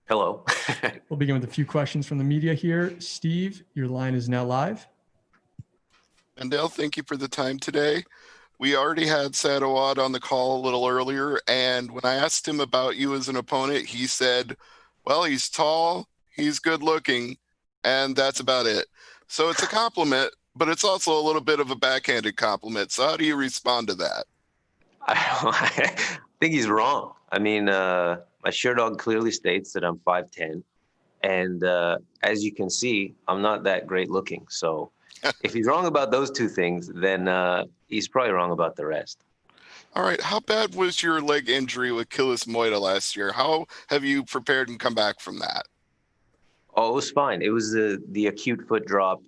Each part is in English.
Hello. We'll begin with a few questions from the media here. Steve, your line is now live. Mandel, thank you for the time today. We already had Saad Awad on the call a little earlier, and when I asked him about you as an opponent, he said, well, he's tall, he's good looking, and that's about it. So it's a compliment, but it's also a little bit of a backhanded compliment. So how do you respond to that? I think he's wrong. I mean, my Sherdog clearly states that I'm 5'10", and as you can see, I'm not that great looking. So if he's wrong about those two things, then he's probably wrong about the rest. All right. How bad was your leg injury with Kilis Moita last year? How have you prepared and come back from that? Oh, it was fine. It was the acute foot drop.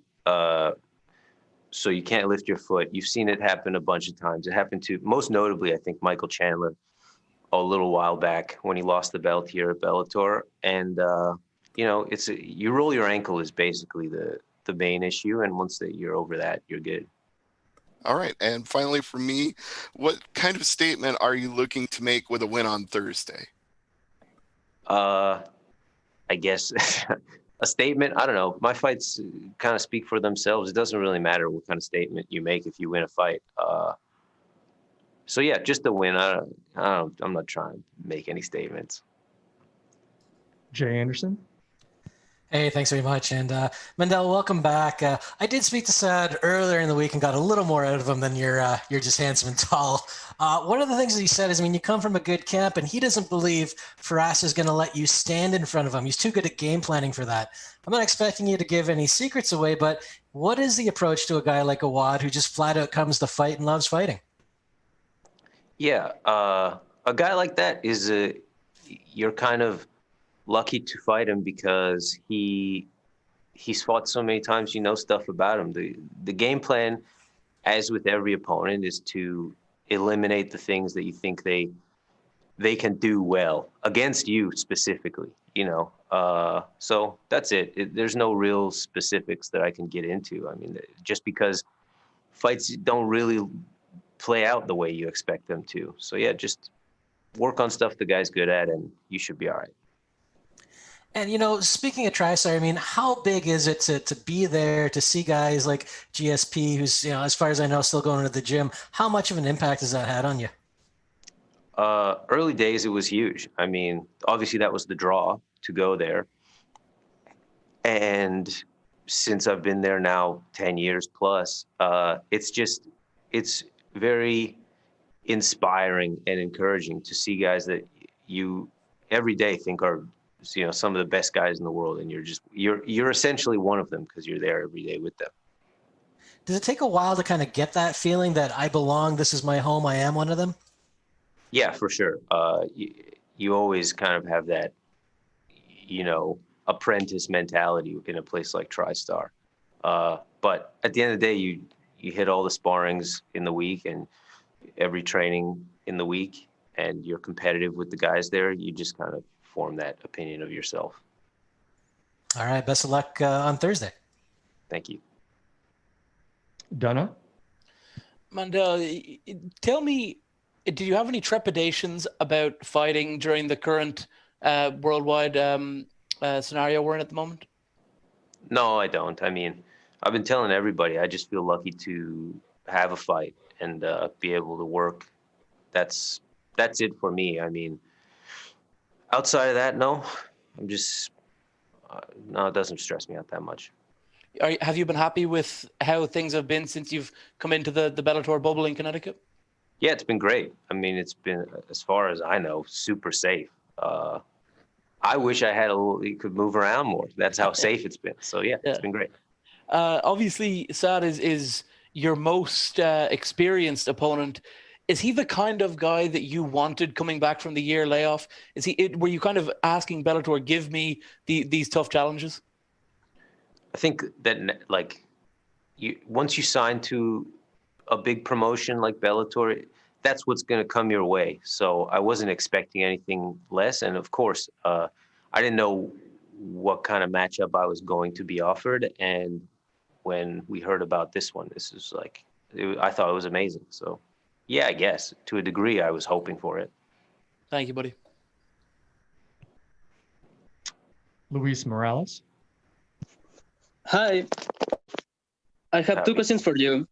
So you can't lift your foot. You've seen it happen a bunch of times. It happened to, most notably, I think, Michael Chandler a little while back when he lost the belt here at Bellator. And, you roll your ankle is basically the main issue. And once you're over that, you're good. All right. And finally, for me, what kind of statement are you looking to make with a win on Thursday? I guess a statement. I don't know. My fights kind of speak for themselves. It doesn't really matter what kind of statement you make if you win a fight. So yeah, just a win. I'm not trying to make any statements. Jay Anderson. Hey, thanks very much. And Mandel, welcome back. I did speak to Saad earlier in the week and got a little more out of him than you're just handsome and tall. One of the things that he said is, you come from a good camp, and he doesn't believe Firas is going to let you stand in front of him. He's too good at game planning for that. I'm not expecting you to give any secrets away, but what is the approach to a guy like Awad who just flat out comes to fight and loves fighting? Yeah, a guy like that is you're kind of lucky to fight him because he's fought so many times. You know stuff about him. The game plan, as with every opponent, is to eliminate the things that you think they can do well against you specifically. So that's it. There's no real specifics that I can get into. I mean, just because fights don't really play out the way you expect them to. So yeah, just work on stuff the guy's good at, and you should be all right. And, speaking of TriStar, how big is it to be there, to see guys like GSP, who's, as far as I know, still going to the gym? How much of an impact has that had on you? Early days, it was huge. Obviously that was the draw to go there. And since I've been there now 10 years plus, it's very inspiring and encouraging to see guys that you every day think are some of the best guys in the world, and you're essentially one of them because you're there every day with them. Does it take a while to kind of get that feeling that I belong, this is my home, I am one of them? Yeah, for sure. You always kind of have that apprentice mentality in a place like TriStar, but at the end of the day, you hit all the sparrings in the week and every training in the week, and you're competitive with the guys there. You just kind of form that opinion of yourself. All right. Best of luck on Thursday. Thank you. Donna? Mandel, tell me, did you have any trepidations about fighting during the current worldwide scenario we're in at the moment? No, I don't. I've been telling everybody, I just feel lucky to have a fight and be able to work. That's it for me. Outside of that, no. I'm just no, it doesn't stress me out that much. Have you been happy with how things have been since you've come into the Bellator bubble in Connecticut? Yeah, it's been great. It's been, as far as I know, super safe. I wish I had you could move around more. That's how safe it's been. So yeah, it's been great. Obviously, Saad is your most experienced opponent. Is he the kind of guy that you wanted coming back from the year layoff? Were you kind of asking Bellator, give me these tough challenges? I think that once you sign to a big promotion like Bellator, that's what's going to come your way. So I wasn't expecting anything less. And of course, I didn't know what kind of matchup I was going to be offered. And when we heard about this one, I thought it was amazing. So yeah, I guess to a degree I was hoping for it. Thank you, buddy. Luis Morales. Hi, I have two Howdy. questions for you.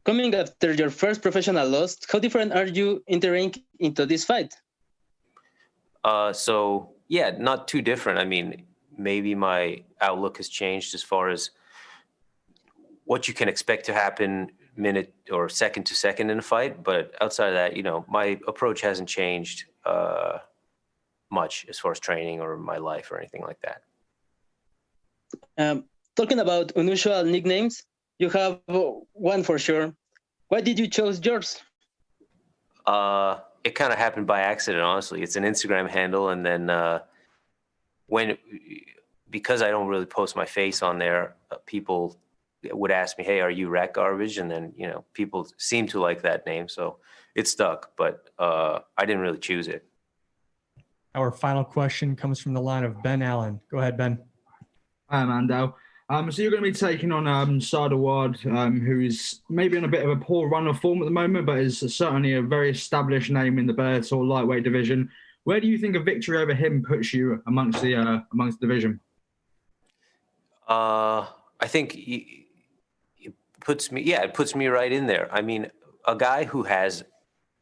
Coming after your first professional loss, how different are you entering into this fight? So yeah, not too different. I mean, maybe my outlook has changed as far as what you can expect to happen minute or second to second in a fight. But outside of that, my approach hasn't changed much as far as training or my life or anything like that. Talking about unusual nicknames, you have one for sure. Why did you choose yours? It kind of happened by accident, honestly. It's an Instagram handle, and then because I don't really post my face on there, people would ask me, "Hey, are you Rat Garbage?" And then people seem to like that name, so it stuck. But I didn't really choose it. Our final question comes from the line of Ben Allen. Go ahead, Ben. Hi, Mandel. So you're going to be taking on Saad Awad, who's maybe on a bit of a poor run of form at the moment, but is certainly a very established name in the Bellator lightweight division. Where do you think a victory over him puts you amongst the division? I think it puts me right in there. I mean, a guy who has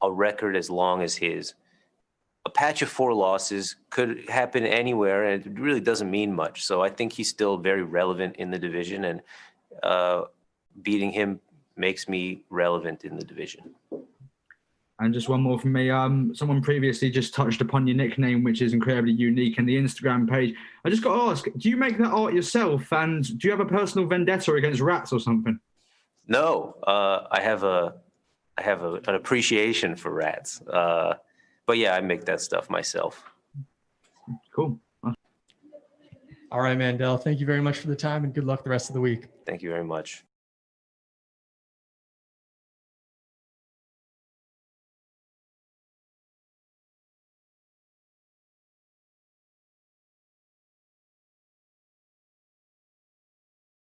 a record as long as his, a patch of 4 losses could happen anywhere, and it really doesn't mean much. So I think he's still very relevant in the division, and beating him makes me relevant in the division. And just one more from me. Someone previously just touched upon your nickname, which is incredibly unique, and the Instagram page. I just got to ask, do you make that art yourself? And do you have a personal vendetta against rats or something? No, I have an appreciation for rats. But yeah, I make that stuff myself. Cool. All right, Mandel. Thank you very much for the time, and good luck the rest of the week. Thank you very much.